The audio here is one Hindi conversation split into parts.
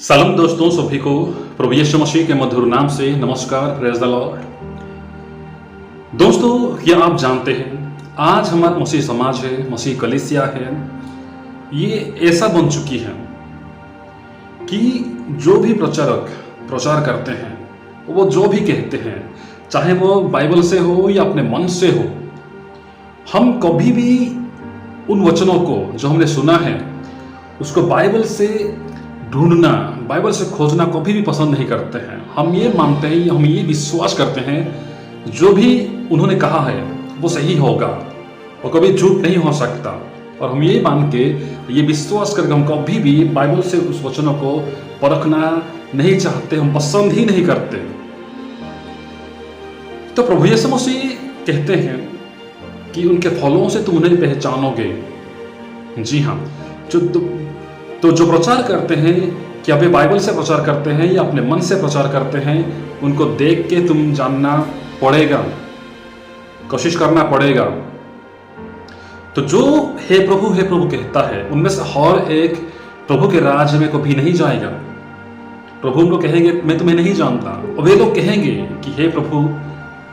सलाम दोस्तों, सभी को प्रभु यीशु मसीह के मधुर नाम से नमस्कार। Praise the Lord. दोस्तों, क्या आप जानते हैं आज हमारा मसीह समाज है, मसीह कलीसिया है, ये ऐसा बन चुकी है कि जो भी प्रचारक प्रचार करते हैं, वो जो भी कहते हैं, चाहे वो बाइबल से हो या अपने मन से हो, हम कभी भी उन वचनों को जो हमने सुना है उसको बाइबल से ढूंढना, बाइबल से खोजना कभी भी पसंद नहीं करते हैं। हम ये मानते हैं, हम ये विश्वास करते हैं जो भी उन्होंने कहा है वो सही होगा और कभी झूठ नहीं हो सकता। और हम ये मान के, ये विश्वास करके हम कभी भी बाइबल से उस वचनों को परखना नहीं चाहते, हम पसंद ही नहीं करते। तो प्रभु यीशु मसीह कहते हैं कि उनके फलों से तुम उन्हें पहचानोगे। जी हाँ, जो प्रचार करते हैं, क्या वे बाइबल से प्रचार करते हैं या अपने मन से प्रचार करते हैं, उनको देख के तुम जानना पड़ेगा, कोशिश करना पड़ेगा। तो जो हे प्रभु कहता है, उनमें से हर एक प्रभु के राज्य में कभी नहीं जाएगा। प्रभु उनको कहेंगे मैं तुम्हें नहीं जानता, और वे लोग कहेंगे कि हे प्रभु,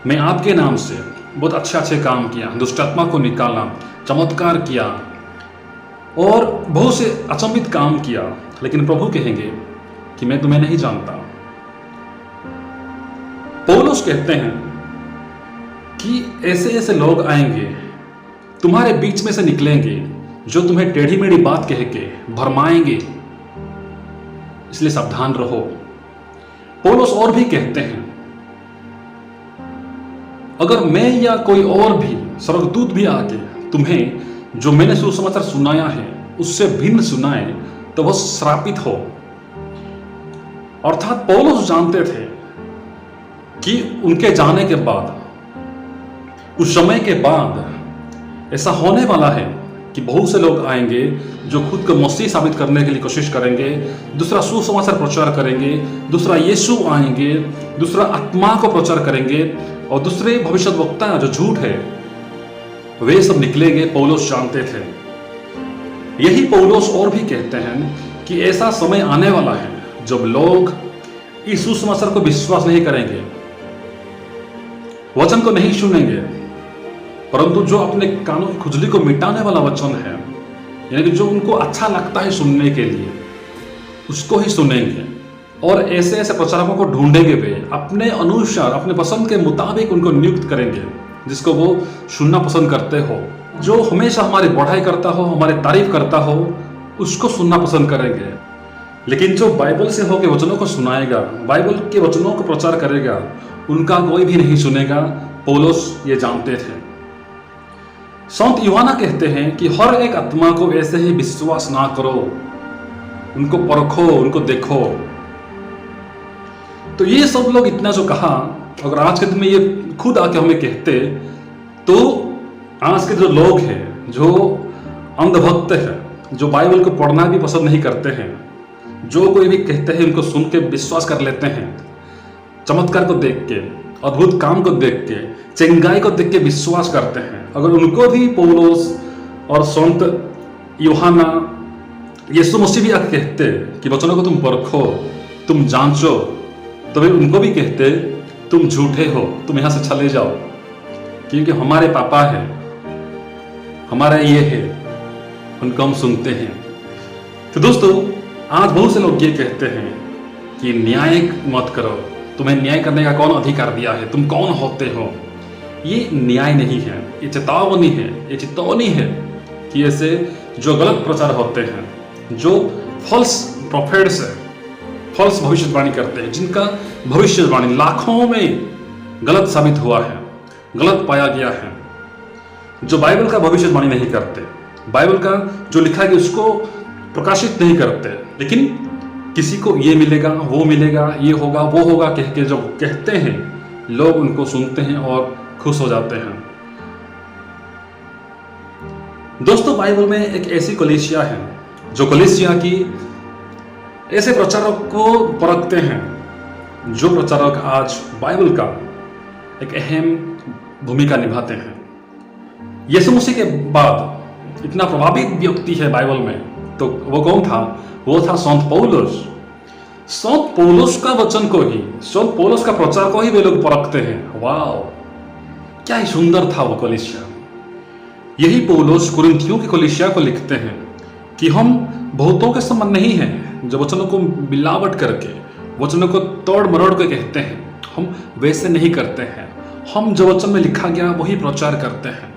मैं आपके नाम से बहुत अच्छे काम किया, दुष्ट आत्मा को निकाला, चमत्कार किया और बहुत से अचंभित काम किया, लेकिन प्रभु कहेंगे कि मैं तुम्हें नहीं जानता। पौलुस कहते हैं कि ऐसे ऐसे लोग आएंगे, तुम्हारे बीच में से निकलेंगे, जो तुम्हें टेढ़ी मेढ़ी बात कह के भरमाएंगे, इसलिए सावधान रहो। पौलुस और भी कहते हैं, अगर मैं या कोई और भी स्वर्गदूत भी आके तुम्हें जो मैंने सुसमाचार सुनाया है उससे भिन्न सुनाए तो वह श्रापित हो। अर्थात पौलुस जानते थे कि उनके जाने के बाद, उस समय के बाद ऐसा होने वाला है कि बहुत से लोग आएंगे जो खुद को मसीह साबित करने के लिए कोशिश करेंगे, दूसरा सुसमाचार प्रचार करेंगे, दूसरा यीशु आएंगे, दूसरा आत्मा को प्रचार करेंगे, और दूसरे भविष्यद्वक्ता जो झूठ है वे सब निकलेंगे। पौलुस जानते थे। यही पौलुस और भी कहते हैं कि ऐसा समय आने वाला है जब लोग इस सुसमाचार को विश्वास नहीं करेंगे, वचन को नहीं सुनेंगे, परंतु जो अपने कानों की खुजली को मिटाने वाला वचन है, यानी कि जो उनको अच्छा लगता है सुनने के लिए, उसको ही सुनेंगे। और ऐसे ऐसे प्रचारकों को ढूंढेंगे, वे अपने अनुसार, अपने पसंद के मुताबिक उनको नियुक्त करेंगे, जिसको वो सुनना पसंद करते हो। जो हमेशा हमारी बढ़ाई करता हो, हमारी तारीफ करता हो, उसको सुनना पसंद करेंगे। लेकिन जो बाइबल से होकर वचनों को सुनाएगा, बाइबल के वचनों को प्रचार करेगा, उनका कोई भी नहीं सुनेगा। पौलुस ये जानते थे। संत यूहन्ना कहते हैं कि हर एक आत्मा को ऐसे ही विश्वास ना करो, उनको परखो, उनको देखो। तो ये सब लोग इतना जो कहा, अगर आज के दिन में ये खुद आके हमें कहते, तो आज के जो लोग हैं, जो अंधभक्त हैं, जो बाइबल को पढ़ना भी पसंद नहीं करते हैं, जो कोई भी कहते हैं उनको सुन के विश्वास कर लेते हैं, चमत्कार को देख के, अद्भुत काम को देख के, चंगाई को देख के विश्वास करते हैं, अगर उनको भी पौलुस और संत यूहन्ना, यीशु मसीह भी आके कहते कि वचनों को तुम परखो, तुम जांचो, तो वे उनको भी कहते तुम झूठे हो, तुम यहां से चले जाओ, क्योंकि हमारे पापा है, हमारा ये है, उनको हम सुनते हैं। तो दोस्तों, आज बहुत से लोग ये कहते हैं कि न्याय मत करो, तुम्हें न्याय करने का कौन अधिकार दिया है, तुम कौन होते हो। ये न्याय नहीं है, ये चेतावनी है, ये चेतावनी है कि ऐसे जो गलत प्रचार होते हैं, जो फॉल्स प्रोफेट्स है, फॉल्स भविष्यवाणी करते हैं, जिनका भविष्यवाणी लाखों में गलत साबित हुआ है, गलत पाया गया है, जो बाइबल का भविष्यवाणी नहीं करते, बाइबल का जो लिखा है उसको प्रकाशित नहीं करते, लेकिन किसी को ये मिलेगा, वो मिलेगा, ये होगा, वो होगा कह के जो कहते हैं, लोग उनको सुनते हैं और खुश हो जाते हैं। दोस्तों, बाइबल में एक ऐसी कलीसिया है जो कलीसिया की ऐसे प्रचारक को परखते हैं, जो प्रचारक आज बाइबल का एक अहम भूमिका निभाते हैं। यीशु मसीह के बाद इतना प्रभावित व्यक्ति है बाइबल में, तो वो कौन था? वो था संत पौलुस। संत पौलुस का वचन को ही, संत पौलुस का प्रचार को ही वे लोग परखते हैं। वाह, क्या ही सुंदर था वो कलीसिया। यही पौलुस कुरिन्थियों की कलीसिया को लिखते हैं कि हम बहुतों के समान नहीं हैं जो वचनों को मिलावट करके, वचनों को तोड़ मरोड़ के कहते हैं। हम वैसे नहीं करते हैं, हम जो वचन में लिखा गया वही प्रचार करते हैं।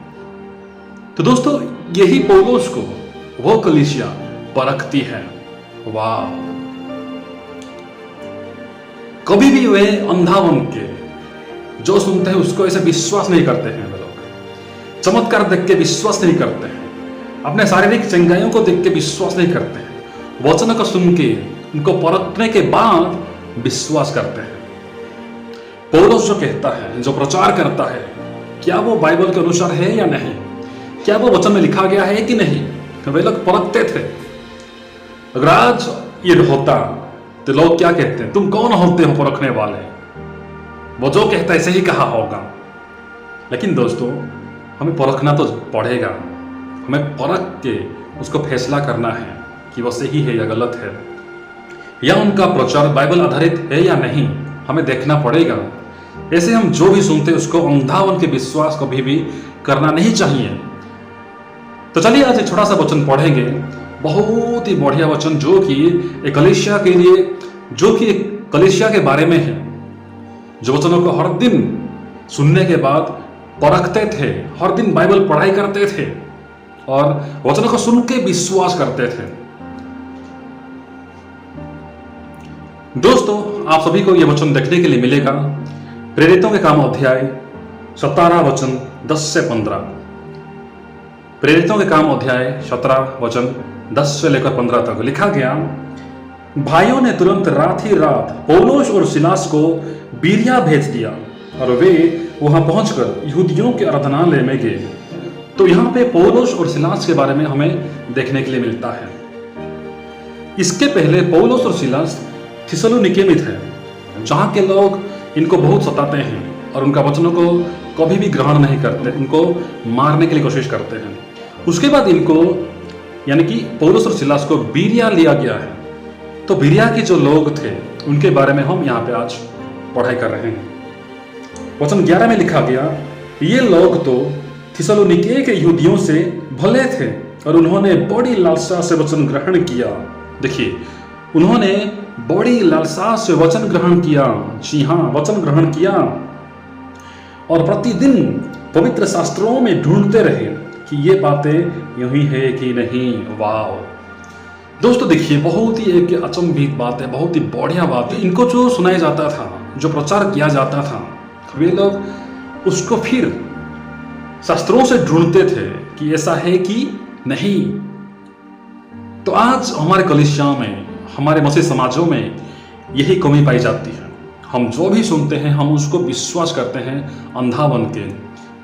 तो दोस्तों, यही पौलुस को वो कलीसिया परखती है। वाह, कभी भी वे अंधा बन के जो सुनते हैं उसको ऐसे विश्वास नहीं करते हैं। वे लोग चमत्कार देख के विश्वास नहीं करते हैं, अपने शारीरिक चंगाइयों को देख के विश्वास नहीं करते हैं, वचन को सुन के उनको परखने के बाद विश्वास करते हैं। पौलुस जो कहता है, जो प्रचार करता है, क्या वो बाइबल के अनुसार है या नहीं, क्या वो वचन में लिखा गया है कि नहीं, तो वे लोग परखते थे। अगर आज ये होता तो लोग क्या कहते हैं, तुम कौन होते हो परखने वाले, वो जो कहता है सही कहा होगा। लेकिन दोस्तों, हमें परखना तो पड़ेगा, हमें परख के उसको फैसला करना है कि वो सही है या गलत है, या उनका प्रचार बाइबल आधारित है या नहीं, हमें देखना पड़ेगा। ऐसे हम जो भी सुनते हैं उसको अंधा बन के विश्वास कभी भी करना नहीं चाहिए। तो चलिए आज एक छोटा सा वचन पढ़ेंगे, बहुत ही बढ़िया वचन, जो कि एक कलीसिया के लिए, जो कि एक कलीसिया के बारे में है, जो वचनों को हर दिन सुनने के बाद परखते थे, हर दिन बाइबल पढ़ाई करते थे और वचनों को सुन के विश्वास करते थे। दोस्तों, आप सभी को यह वचन देखने के लिए मिलेगा प्रेरितों के काम अध्याय 17 वचन 10 से 15। प्रेरितों के काम अध्याय 17 वचन 10 से लेकर 15 तक लिखा गया, भाइयों ने तुरंत रात ही रात पौलुस और सिलास को बीरिया भेज दिया और वे वहां पहुंचकर यहूदियों के आराधनालय में गए। तो यहाँ पे पौलुस और सिलास के बारे में हमें देखने के लिए मिलता है। इसके पहले पौलुस और सिलास थिस्सलुनीके में थे, जहाँ के लोग इनको बहुत सताते हैं और उनका वचनों को कभी भी ग्रहण नहीं करते, उनको मारने के लिए कोशिश करते हैं। उसके बाद इनको, यानी कि पौलुस और सिलास को बीरिया लिया गया है। तो बीरिया के जो लोग थे उनके बारे में हम यहाँ पे आज पढ़ाई कर रहे हैं। वचन 11 में लिखा गया, ये लोग तो थिस्सलुनीके के यहूदियों से भले थे और उन्होंने बड़ी लालसा से वचन ग्रहण किया। देखिए, उन्होंने बड़ी लालसा से वचन ग्रहण किया। जी हाँ, वचन ग्रहण किया और प्रतिदिन पवित्र शास्त्रों में ढूंढते रहे कि ये बातें यूं ही है कि नहीं। वाह दोस्तों, देखिए, बहुत ही एक अचंभित बात है, बहुत ही बढ़िया बात है। इनको जो सुनाया जाता था, जो प्रचार किया जाता था, वे लोग उसको फिर शास्त्रों से ढूंढते थे कि ऐसा है कि नहीं। तो आज हमारे कलीसिया में, हमारे मसीह समाजों में यही कमी पाई जाती है। हम जो भी सुनते हैं हम उसको विश्वास करते हैं अंधा बन के,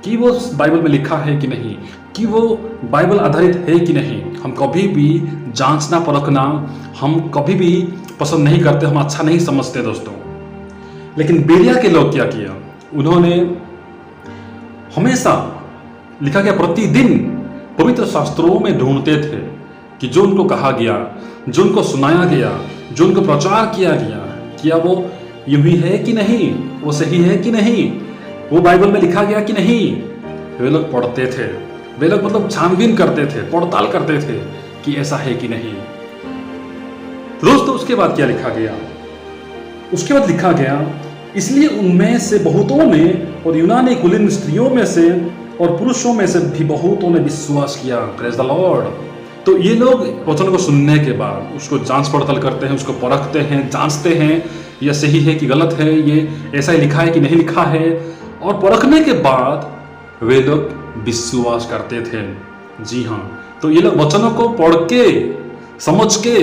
कि वो बाइबल में लिखा है कि नहीं, कि वो बाइबल आधारित है कि नहीं। हम कभी भी जांचना परखना हम कभी भी पसंद नहीं करते, हम अच्छा नहीं समझते दोस्तों। लेकिन बीरिया के लोग क्या किया, उन्होंने हमेशा, लिखा गया, प्रतिदिन पवित्र शास्त्रों में ढूंढते थे कि जो उनको कहा गया, जो उनको सुनाया गया, जो उनको प्रचार किया गया, क्या वो यूं ही है कि नहीं, वो सही है कि नहीं, वो बाइबल में लिखा गया कि नहीं। वे लोग पढ़ते थे, वे लोग मतलब छानबीन करते थे, पड़ताल करते थे कि ऐसा है कि नहीं। दोस्तों, उसके बाद क्या लिखा गया, उसके बाद लिखा गया, इसलिए उनमें से बहुतों ने, और यूनानी कुलीन स्त्रियों में से और पुरुषों में से भी बहुतों ने विश्वास किया। Praise the Lord. तो ये लोग वचन को सुनने के बाद उसको जांच पड़ताल करते हैं, उसको परखते हैं, जांचते हैं यह सही है कि गलत है, ये ऐसा ही लिखा है कि नहीं लिखा है, और परखने के बाद वे लोग विश्वास करते थे। जी हाँ, तो ये लोग वचनों को पढ़ के, समझ के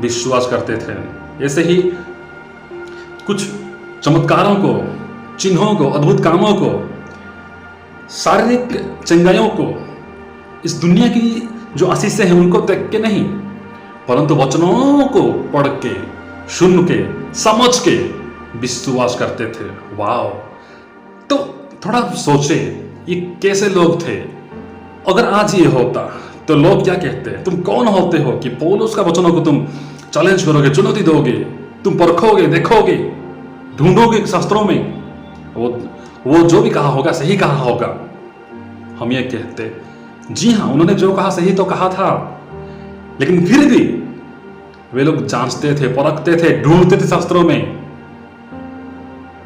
विश्वास करते थे। ऐसे ही कुछ चमत्कारों को, चिन्हों को, अद्भुत कामों को, शारीरिक चंगाइयों को, इस दुनिया की जो आशीषें हैं उनको देख के नहीं, परंतु वचनों को पढ़ के, सुन के, समझ के विश्वास करते थे। वाह! तो थोड़ा सोचे ये कैसे लोग थे। अगर आज ये होता तो लोग क्या कहते हैं, तुम कौन होते हो कि पौलुस का वचनों को तुम चैलेंज करोगे, चुनौती दोगे, तुम परखोगे, देखोगे, ढूंढोगे शास्त्रों में, वो जो भी कहा होगा सही कहा होगा। हम ये कहते, जी हाँ, उन्होंने जो कहा सही तो कहा था, लेकिन फिर भी वे लोग जांचते थे, परखते थे, ढूंढते थे शास्त्रों में।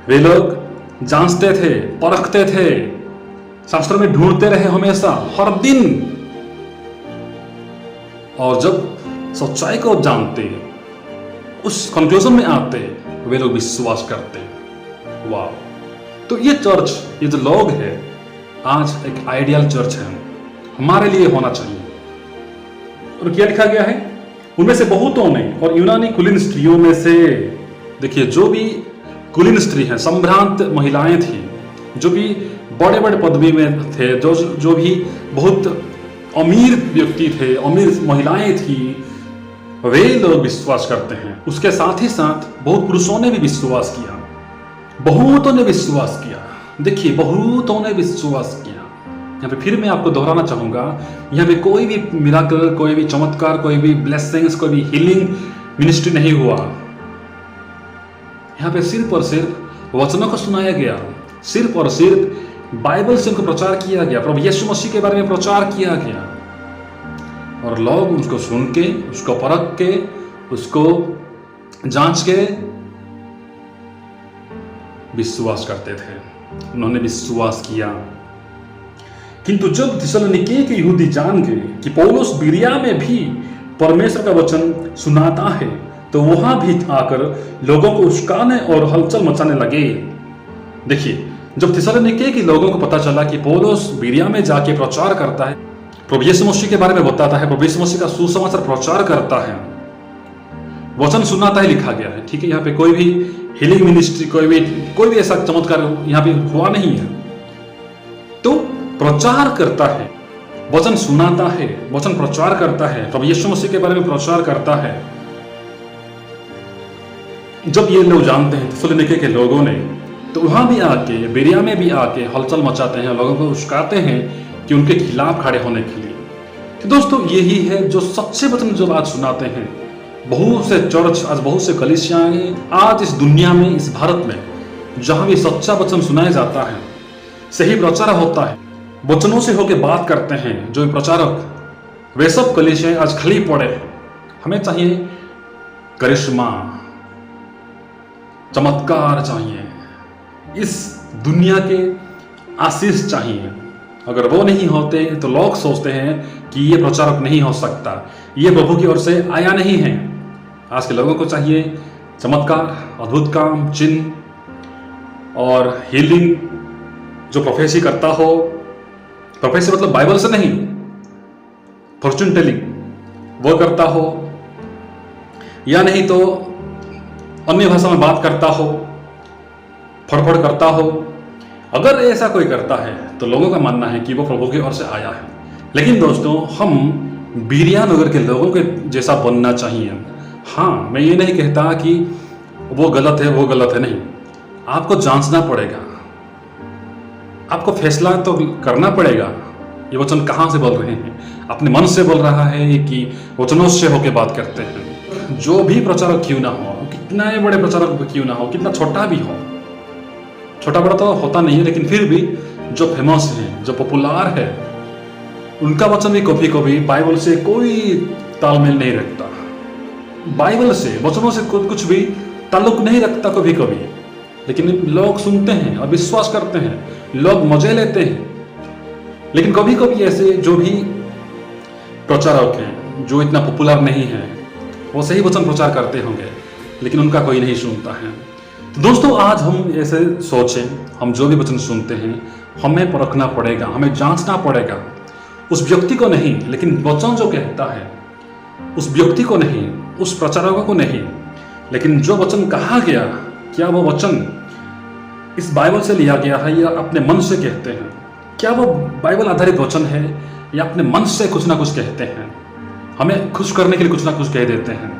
वे लोग जांचते थे, परखते थे, शास्त्रों में ढूंढते रहे हमेशा, हर दिन। और जब सच्चाई को जानते, उस कंक्लूजन में आते, वे लोग विश्वास करते। वाह! तो ये चर्च, ये जो लोग है, आज एक आइडियल चर्च है, हमारे लिए होना चाहिए। और क्या लिखा गया है? उनमें से बहुतों ने, और यूनानी कुलीन स्त्रियों में से, देखिए, जो भी कुलीन स्त्री हैं, संभ्रांत महिलाएं थी, जो भी बड़े बड़े पदवी में थे, जो भी बहुत अमीर व्यक्ति थे, अमीर महिलाएं थी, वे लोग विश्वास करते हैं। उसके साथ ही साथ बहुत पुरुषों ने भी विश्वास किया, बहुतों ने विश्वास किया। देखिए, बहुतों ने विश्वास किया। यहाँ पे फिर मैं आपको दोहराना चाहूंगा, यहाँ पे कोई भी मिराकल, कोई भी चमत्कार, कोई भी ब्लेसिंग्स, कोई भी हीलिंग मिनिस्ट्री नहीं हुआ। यहाँ पे सिर्फ और सिर्फ वचनों को सुनाया गया, सिर्फ और सिर्फ बाइबल से उनको प्रचार किया गया, प्रभु यीशु मसीह के बारे में प्रचार किया गया, और लोग उसको सुन के, उसको परख के, उसको जांच के विश्वास करते थे। उन्होंने विश्वास किया। किंतु जब थिस्सलुनीके के यहूदी जान गए कि पौलुस बिरिया में भी परमेश्वर का वचन सुनाता है, तो वहां भी आकर लोगों को उस्काने और हलचल मचाने लगे। देखिए, जब थिस्सलुनीके के लोगों को पता चला कि पौलुस बिरिया में जाके प्रचार करता है, प्रभु यीशु मसीह के बारे में बताता है, प्रभु यीशु मसीह का सुसमाचार प्रचार करता है, वचन सुनाता है, लिखा गया है। ठीक है, यहाँ पे कोई भी हीलिंग मिनिस्ट्री, कोई भी ऐसा चमत्कार यहाँ पे हुआ नहीं है। तो प्रचार करता है, वचन सुनाता है, वचन प्रचार करता है, प्रभु यीशु मसीह के बारे में प्रचार करता है। जब ये लोग जानते हैं, थिस्सलुनीके के लोगों ने, तो वहां भी आके, बिरिया में भी आके हलचल मचाते हैं, लोगों को उस्काते हैं कि उनके खिलाफ खड़े होने के लिए। तो दोस्तों, यही है जो सच्चे वचन जो आज सुनाते हैं। बहुत से चर्च, आज बहुत से कलीसियाएं, आज इस दुनिया में, इस भारत में, जहां भी सच्चा वचन सुनाया जाता है, सही प्रचार होता है, वचनों से होकर बात करते हैं जो प्रचारक, वे सब कलीसियाएं आज खाली पड़े हैं। हमें चाहिए करिश्मा, चमत्कार चाहिए, इस दुनिया के आशीष चाहिए। अगर वो नहीं होते तो लोग सोचते हैं कि ये प्रचारक नहीं हो सकता, ये प्रभु की ओर से आया नहीं है। आज के लोगों को चाहिए चमत्कार, अद्भुत काम, चिन्ह और हीलिंग, जो प्रोफेसी करता हो। प्रोफेसी मतलब बाइबल से नहीं, फॉर्चून टेलिंग वो करता हो, या नहीं तो अन्य भाषा में बात करता हो, फड़फड़ करता हो। अगर ऐसा कोई करता है तो लोगों का मानना है कि वो प्रभु की ओर से आया है। लेकिन दोस्तों, हम बिरिया नगर के लोगों के जैसा बनना चाहिए। हाँ, मैं ये नहीं कहता कि वो गलत है, वो गलत है, नहीं। आपको जांचना पड़ेगा, आपको फैसला तो करना पड़ेगा, ये वचन कहाँ से बोल रहे हैं, अपने मन से बोल रहा है कि वचनों से होकर बात करते हैं। जो भी प्रचारक क्यों ना हो, कितना बड़े प्रचारक क्यों ना हो, कितना छोटा भी हो, छोटा बड़ा तो होता नहीं है, लेकिन फिर भी जो फेमस है, जो पॉपुलर है, उनका वचन भी कभी कभी बाइबल से कोई तालमेल नहीं रखता, बाइबल से, वचनों से कुछ भी ताल्लुक नहीं रखता कभी कभी। लेकिन लोग सुनते हैं और विश्वास करते हैं, लोग मजे लेते हैं। लेकिन कभी कभी ऐसे जो भी प्रचारक हैं, जो इतना पॉपुलर नहीं है, वो सही वचन प्रचार करते होंगे, लेकिन उनका कोई नहीं सुनता है। तो दोस्तों, आज हम ऐसे सोचें, हम जो भी वचन सुनते हैं, हमें परखना पड़ेगा, हमें जांचना पड़ेगा। उस व्यक्ति को नहीं, लेकिन वचन जो कहता है, उस व्यक्ति को नहीं, उस प्रचारकों को नहीं, लेकिन जो वचन कहा गया, क्या वो वचन इस बाइबल से लिया गया है या अपने मन से कहते हैं? क्या वो बाइबल आधारित वचन है या अपने मन से कुछ ना कुछ कहते हैं, हमें खुश करने के लिए कुछ ना कुछ कह देते हैं?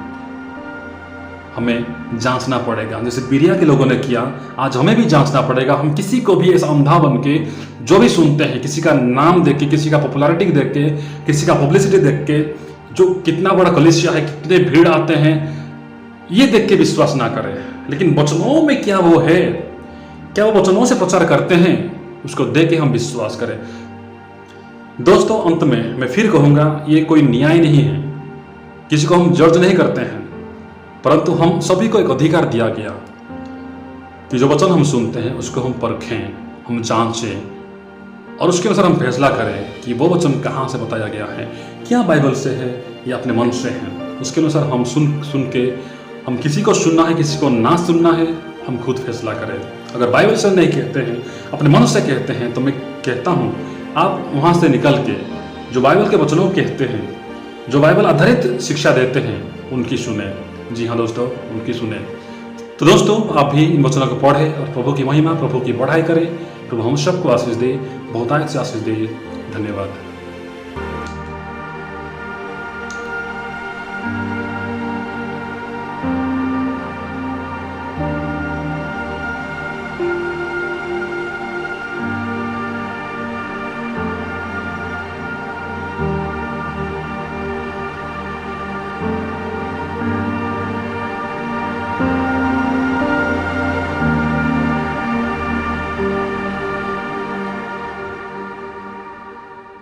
हमें जांचना पड़ेगा, जैसे बिरिया के लोगों ने किया। आज हमें भी जांचना पड़ेगा। हम किसी को भी ऐसा अंधा बन के जो भी सुनते हैं, किसी का नाम देख के, किसी का पॉपुलैरिटी देख के, किसी का पब्लिसिटी देख के, जो कितना बड़ा कलीसिया है, कितने भीड़ आते हैं, ये देख के विश्वास ना करें, लेकिन वचनों में क्या वो है, क्या वो वचनों से प्रचार करते हैं, उसको देख के हम विश्वास करें। दोस्तों, अंत में मैं फिर कहूँगा, ये कोई न्याय नहीं है, किसी को हम जज नहीं करते हैं, परंतु हम सभी को एक अधिकार दिया गया कि जो वचन हम सुनते हैं उसको हम परखें, हम जांचें और उसके अनुसार हम फैसला करें कि वो वचन कहाँ से बताया गया है, क्या बाइबल से है या अपने मन से है। उसके अनुसार हम सुन के हम किसी को सुनना है, किसी को ना सुनना है, हम खुद फैसला करें। अगर बाइबल से नहीं कहते हैं, अपने मन से कहते हैं, तो मैं कहता हूँ आप वहाँ से निकल के जो बाइबल के वचनों कहते हैं, जो बाइबल आधारित शिक्षा देते हैं, उनकी सुने। जी हाँ दोस्तों, उनकी सुने। तो दोस्तों, आप भी इन वचनों को पढ़ें और प्रभु की महिमा, प्रभु की बढ़ाई करें। प्रभु हम सबको आशीष दे, बहुतायत से आशीष दे। धन्यवाद।